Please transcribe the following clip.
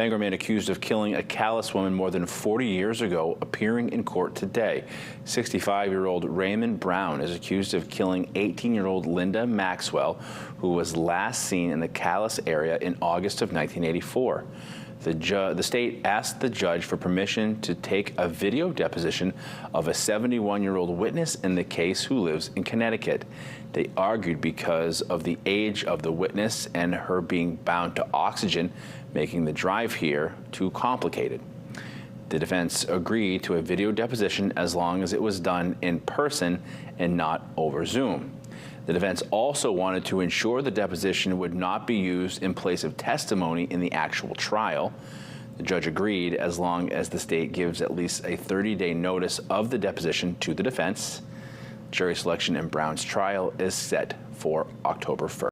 Bangor man accused of killing a callous woman more than 40 years ago appearing in court today. 65-year-old Raymond Brown is accused of killing 18-year-old Linda Maxwell, who was last seen in the Callous area in August of 1984. The state asked the judge for permission to take a video deposition of a 71-year-old witness in the case who lives in Connecticut. They argued because of the age of the witness and her being bound to oxygen, making the drive here too complicated. The defense agreed to a video deposition as long as it was done in person and not over Zoom. The defense also wanted to ensure the deposition would not be used in place of testimony in the actual trial. The judge agreed as long as the state gives at least a 30-day notice of the deposition to the defense. Jury selection in Brown's trial is set for October 1st.